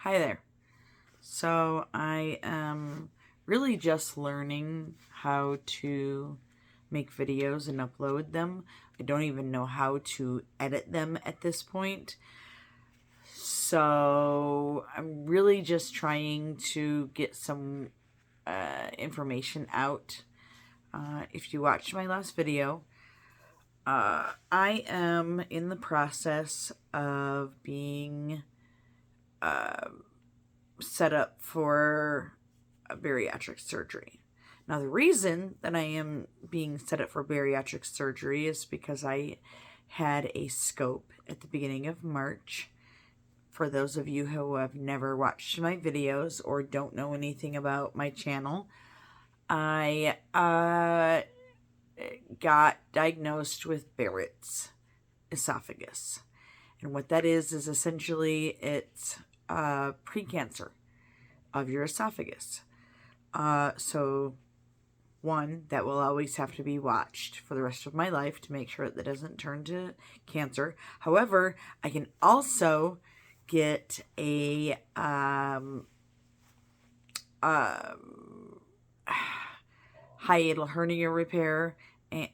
Hi there. So I am really just learning how to make videos and upload them. I don't even know how to edit them at this point. So I'm really just trying to get some information out. If you watched my last video, I am in the process of being set up for a bariatric surgery. Now, the reason that I am being set up for bariatric surgery is because I had a scope at the beginning of March. For those of you who have never watched my videos or don't know anything about my channel, I got diagnosed with Barrett's esophagus. And what that is essentially it's precancer of your esophagus. So one, that will always have to be watched for the rest of my life to make sure that it doesn't turn to cancer. However, I can also get a hiatal hernia repair,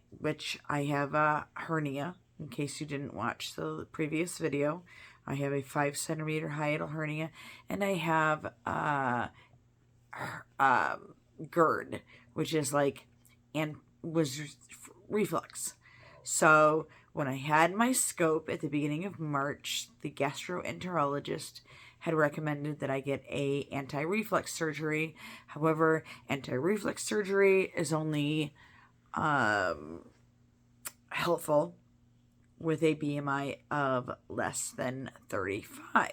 which I have a hernia. In case you didn't watch the previous video, I have a 5 centimeter hiatal hernia, and I have Gerd, which is was reflux. So when I had my scope at the beginning of March, the gastroenterologist had recommended that I get a anti-reflux surgery. However, anti-reflux surgery is only helpful with a BMI of less than 35.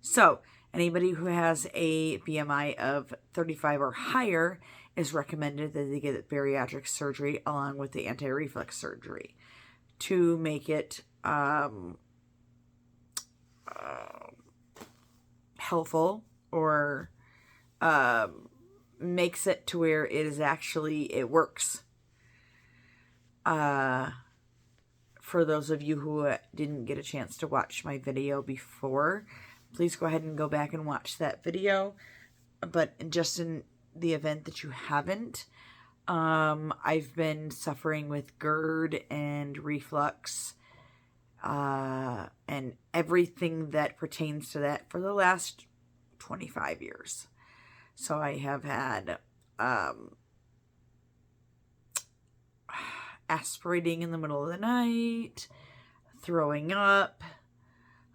So anybody who has a BMI of 35 or higher is recommended that they get bariatric surgery along with the anti-reflux surgery to make it helpful or makes it to where it works. For those of you who didn't get a chance to watch my video before, please go ahead and go back and watch that video. But just in the event that you haven't, I've been suffering with GERD and reflux and everything that pertains to that for the last 25 years. So I have had aspirating in the middle of the night, throwing up.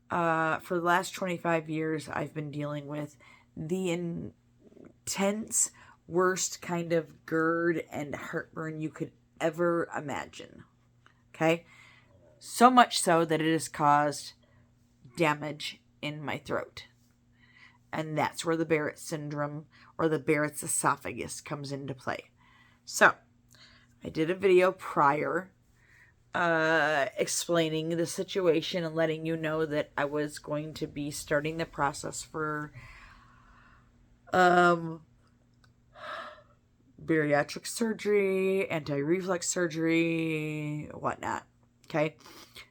For the last 25 years, I've been dealing with the intense, worst kind of GERD and heartburn you could ever imagine. Okay? So much so that it has caused damage in my throat. And that's where the Barrett syndrome or the Barrett's esophagus comes into play. So, I did a video prior explaining the situation and letting you know that I was going to be starting the process for bariatric surgery, anti-reflux surgery, whatnot. Okay?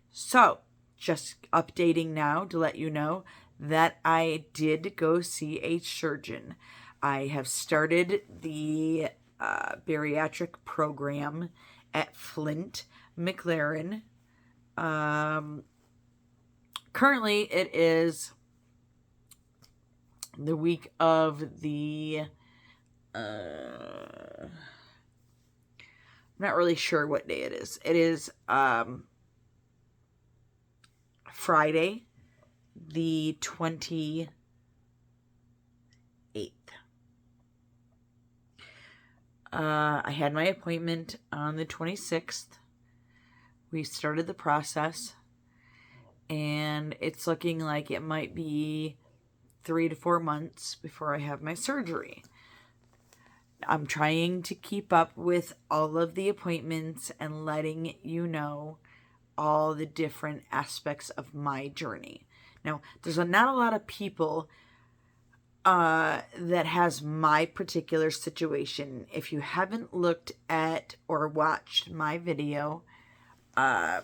So, just updating now to let you know that I did go see a surgeon. I have started the bariatric program at Flint McLaren. Currently, it is the week of the I'm not really sure what day it is. It is Friday, the 28th. I had my appointment on the 26th. We started the process, and it's looking like it might be 3 to 4 months before I have my surgery. I'm trying to keep up with all of the appointments and letting you know all the different aspects of my journey. Now, there's not a lot of people that has my particular situation. If you haven't looked at or watched my video,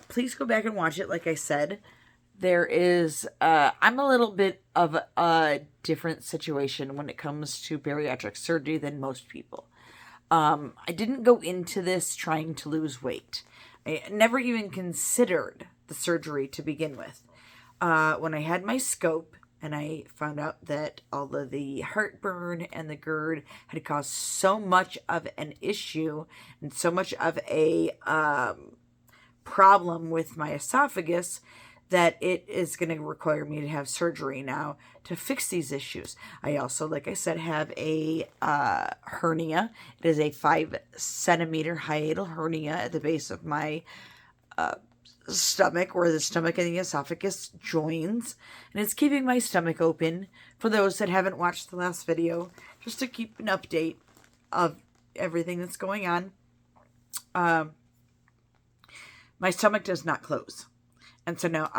please go back and watch it. Like I said, I'm a little bit of a different situation when it comes to bariatric surgery than most people. I didn't go into this trying to lose weight. I never even considered the surgery to begin with. When I had my scope and I found out that all of the heartburn and the Gerd had caused so much of an issue and so much of a problem with my esophagus, that it is going to require me to have surgery now to fix these issues. I also, like I said, have a hernia. It is a 5 centimeter hiatal hernia at the base of my stomach, where the stomach and the esophagus joins, and it's keeping my stomach open. For those that haven't watched the last video, just to keep an update of everything that's going on, my stomach does not close. And so now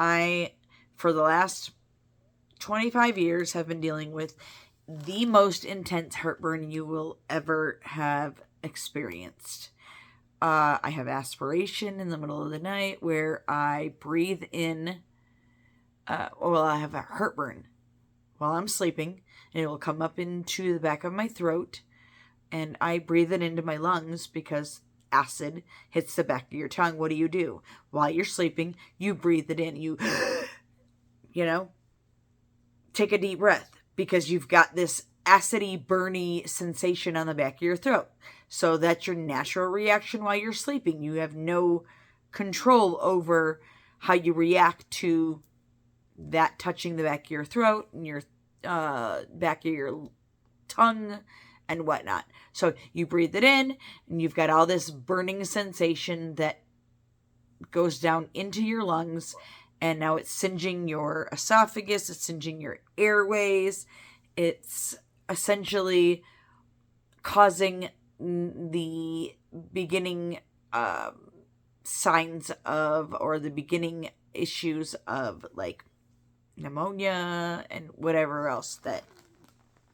for the last 25 years, have been dealing with the most intense heartburn you will ever have experienced. I have aspiration in the middle of the night where I breathe in, I have a heartburn while I'm sleeping, and it will come up into the back of my throat, and I breathe it into my lungs because acid hits the back of your tongue. What do? While you're sleeping, you breathe it in. You take a deep breath because you've got this acidy, burny sensation on the back of your throat. So that's your natural reaction while you're sleeping. You have no control over how you react to that touching the back of your throat and your back of your tongue and whatnot. So you breathe it in, and you've got all this burning sensation that goes down into your lungs, and now it's singeing your esophagus, it's singeing your airways. It's essentially causing the beginning signs of, or the beginning issues of, like pneumonia and whatever else that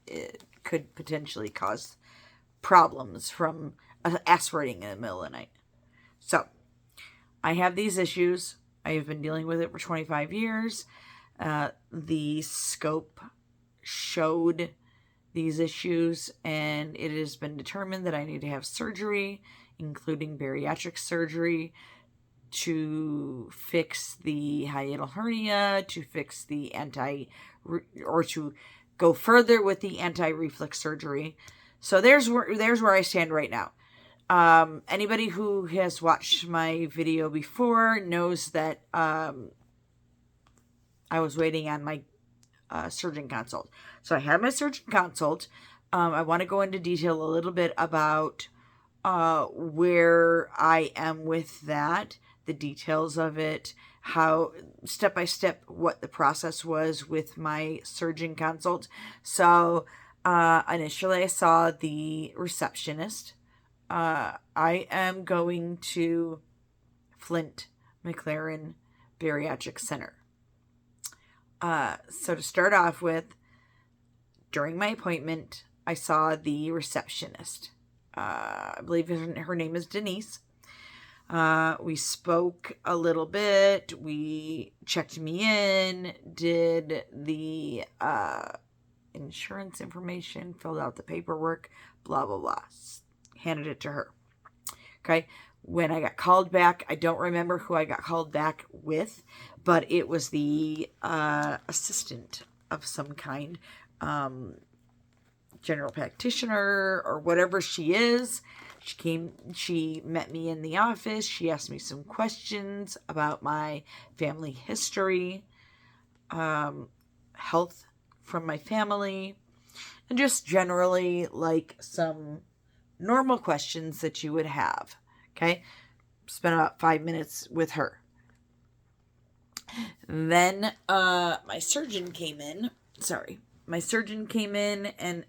it could potentially cause problems from aspirating in the middle of the night. So I have these issues. I have been dealing with it for 25 years. The scope showed these issues, and it has been determined that I need to have surgery, including bariatric surgery, to fix the hiatal hernia, to fix the or to go further with the anti-reflux surgery. So there's where I stand right now. Anybody who has watched my video before knows that I was waiting on my surgeon consult. So I had my surgeon consult. I want to go into detail a little bit about where I am with that, the details of it, how step by step what the process was with my surgeon consult. So initially I saw the receptionist. I am going to Flint McLaren Bariatric Center. So to start off with, during my appointment, I saw the receptionist. I believe her name is Denise. We spoke a little bit. We checked me in, did the insurance information, filled out the paperwork, blah, blah, blah. Handed it to her. Okay. When I got called back, I don't remember who I got called back with, but it was the assistant of some kind, general practitioner or whatever she is. She met me in the office. She asked me some questions about my family history, health from my family, and just generally like some normal questions that you would have. Okay. Spent about 5 minutes with her. Then my surgeon came in and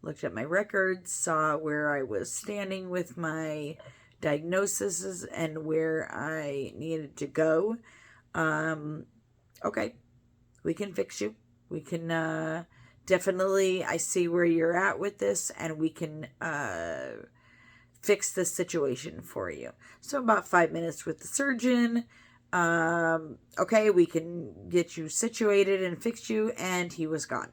looked at my records, saw where I was standing with my diagnoses and where I needed to go. Okay, we can fix you. We can definitely, I see where you're at with this, and we can fix this situation for you. So about 5 minutes with the surgeon. Okay, we can get you situated and fix you. And he was gone.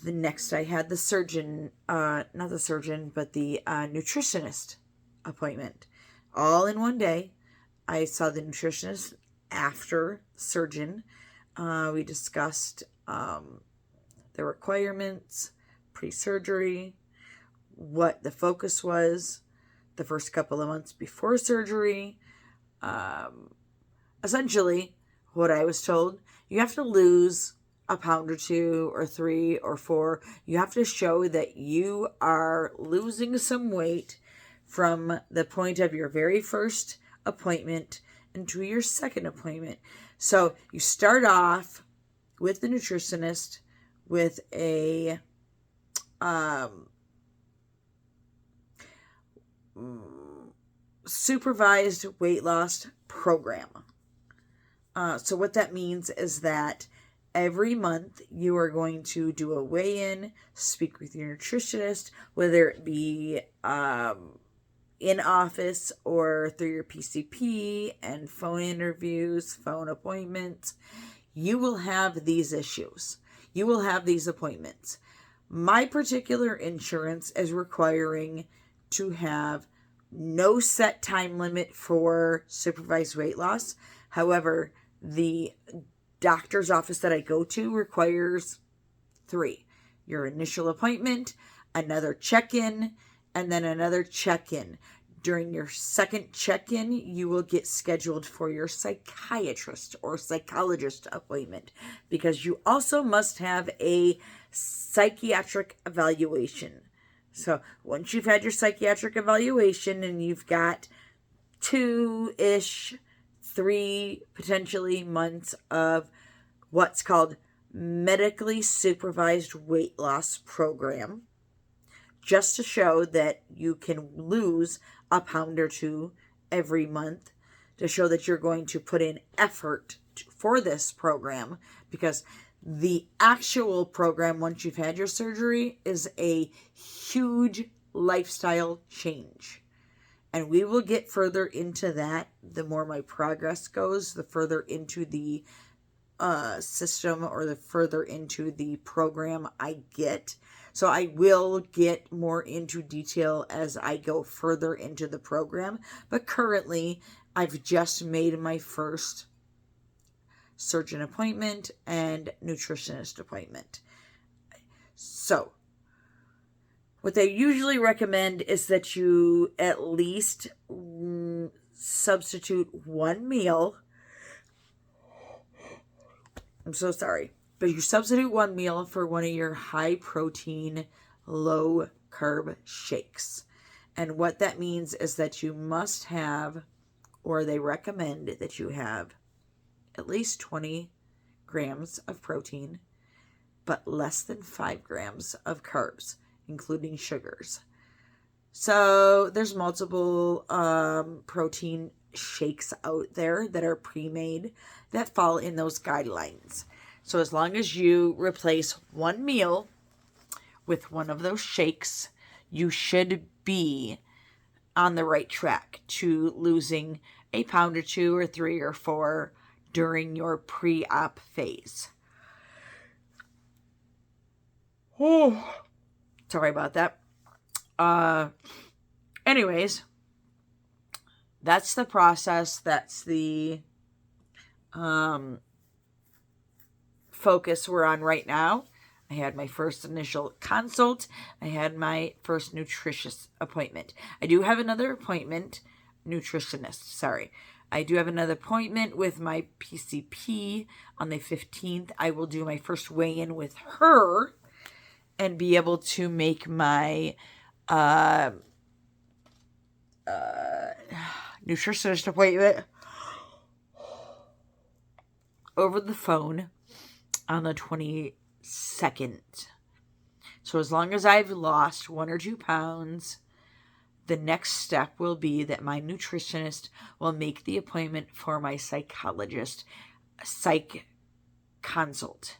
The next I had the surgeon, not the surgeon, but the nutritionist appointment. All in one day. I saw the nutritionist after surgeon. We discussed the requirements, pre-surgery, what the focus was, the first couple of months before surgery. Essentially, what I was told, you have to lose a pound or 2 or 3 or 4. You have to show that you are losing some weight from the point of your very first appointment into your second appointment. So you start off with the nutritionist with a supervised weight loss program. So what that means is that every month you are going to do a weigh-in, speak with your nutritionist, whether it be in office or through your PCP and phone interviews, phone appointments. You will have these issues. You will have these appointments. My particular insurance is requiring to have no set time limit for supervised weight loss. However, the doctor's office that I go to requires 3. Your initial appointment, another check-in, and then another check-in. During your second check-in, you will get scheduled for your psychiatrist or psychologist appointment, because you also must have a psychiatric evaluation. So once you've had your psychiatric evaluation and you've got 2-ish, 3 potentially months of what's called medically supervised weight loss program, just to show that you can lose a pound or 2 every month, to show that you're going to put in effort for this program, because the actual program, once you've had your surgery, is a huge lifestyle change. And we will get further into that. The more my progress goes, the further into the system, or the further into the program I get. So I will get more into detail as I go further into the program. But currently, I've just made my first surgeon appointment and nutritionist appointment. So what they usually recommend is that you at least substitute one meal. I'm so sorry. But you substitute one meal for one of your high protein, low carb shakes. And what that means is that you must have, or they recommend that you have, at least 20 grams of protein, but less than 5 grams of carbs, including sugars. So there's multiple protein shakes out there that are pre-made that fall in those guidelines. So as long as you replace one meal with one of those shakes, you should be on the right track to losing a pound or 2 or 3 or 4 during your pre-op phase. Oh, sorry about that. Anyways, that's the process. That's the focus we're on right now. I had my first initial consult. I had my first nutritionist appointment. I do have another appointment, I do have another appointment with my PCP on the 15th. I will do my first weigh-in with her and be able to make my nutritionist appointment over the phone on the 22nd. So as long as I've lost 1 or 2 pounds, the next step will be that my nutritionist will make the appointment for my psychologist psych consult,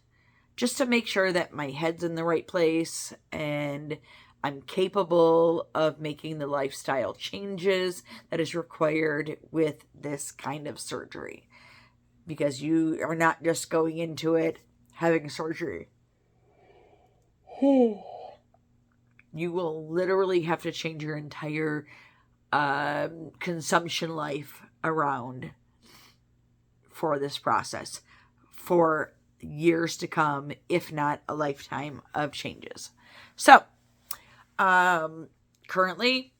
just to make sure that my head's in the right place and I'm capable of making the lifestyle changes that is required with this kind of surgery. Because you are not just going into it having surgery. You will literally have to change your entire consumption life around for this process for years to come, if not a lifetime of changes. So, currently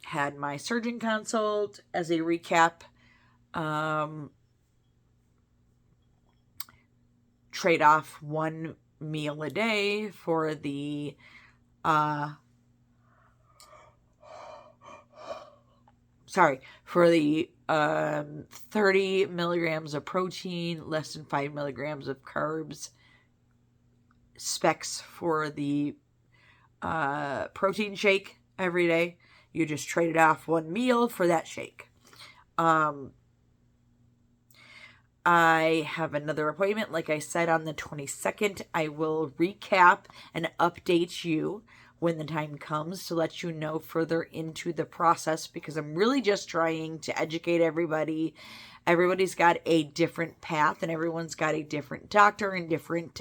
had my surgeon consult. As a recap, trade off one meal a day for the 30 milligrams of protein, less than 5 milligrams of carbs. Specs for the protein shake every day. You just trade it off one meal for that shake. I have another appointment, like I said, on the 22nd. I will recap and update you when the time comes to let you know further into the process, because I'm really just trying to educate everybody. Everybody's got a different path and everyone's got a different doctor and different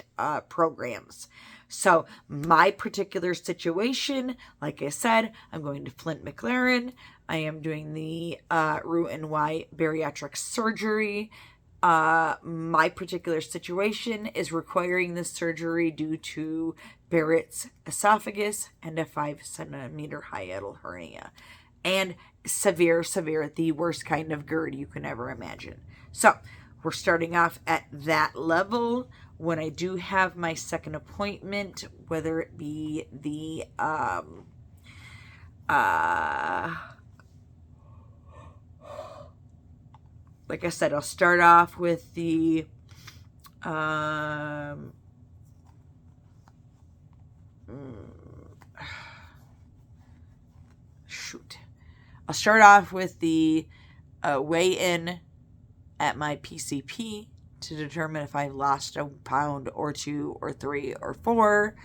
programs. So my particular situation, like I said, I'm going to Flint McLaren. I am doing the roux and Y bariatric surgery. My particular situation is requiring this surgery due to Barrett's esophagus and a 5-centimeter hiatal hernia. And severe, the worst kind of Gerd you can ever imagine. So we're starting off at that level. When I do have my second appointment, whether it be the like I said, I'll start off with the I'll start off with the weigh-in at my PCP to determine if I've lost a pound or 2 or 3 or 4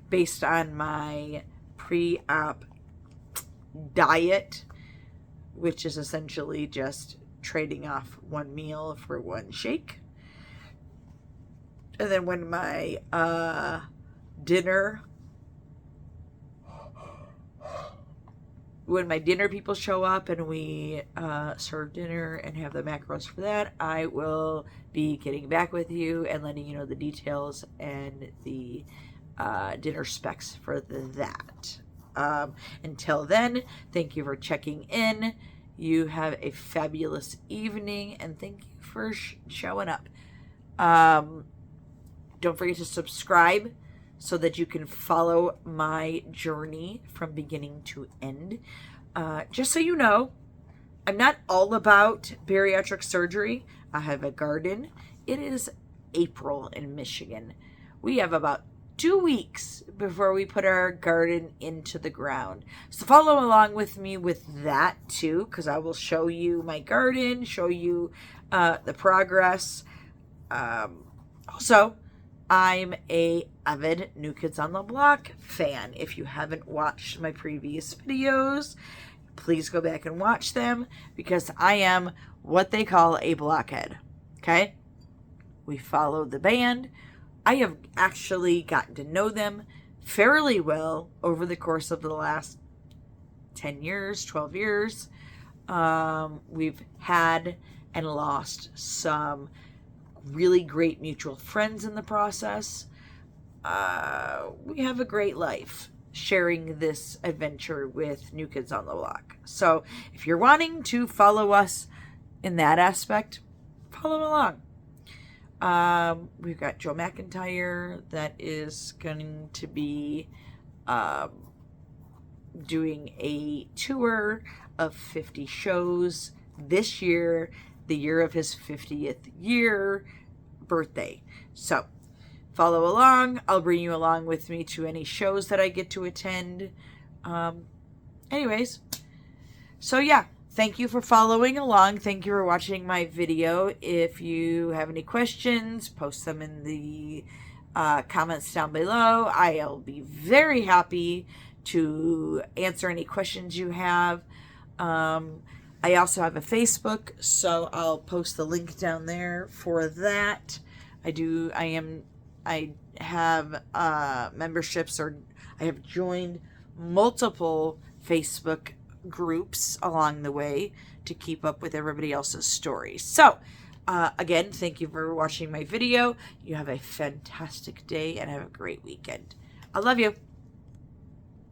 based on my pre-op diet, which is essentially just trading off one meal for one shake. And then when my dinner people show up and we serve dinner and have the macros for that, I will be getting back with you and letting you know the details and the dinner specs for that. Until then, thank you for checking in. You have a fabulous evening, and thank you for showing up. Don't forget to subscribe so that you can follow my journey from beginning to end. Just so you know, I'm not all about bariatric surgery. I have a garden. It is April in Michigan. We have about 2 weeks before we put our garden into the ground. So follow along with me with that too, because I will show you my garden, show you the progress. Also, I'm a avid New Kids on the Block fan. If you haven't watched my previous videos, please go back and watch them, because I am what they call a blockhead. Okay? We follow the band. I have actually gotten to know them fairly well over the course of the last 10 years, 12 years. We've had and lost some really great mutual friends in the process. We have a great life sharing this adventure with New Kids on the Block. So if you're wanting to follow us in that aspect, follow along. We've got Joe McIntyre that is going to be doing a tour of 50 shows this year, the year of his 50th year birthday. So follow along. I'll bring you along with me to any shows that I get to attend. Anyways, so yeah. Thank you for following along. Thank you for watching my video. If you have any questions, post them in the comments down below. I'll be very happy to answer any questions you have. I also have a Facebook, so I'll post the link down there for that. I have memberships, or I have joined multiple Facebook groups along the way to keep up with everybody else's stories. So, again, thank you for watching my video. You have a fantastic day and have a great weekend. I love you.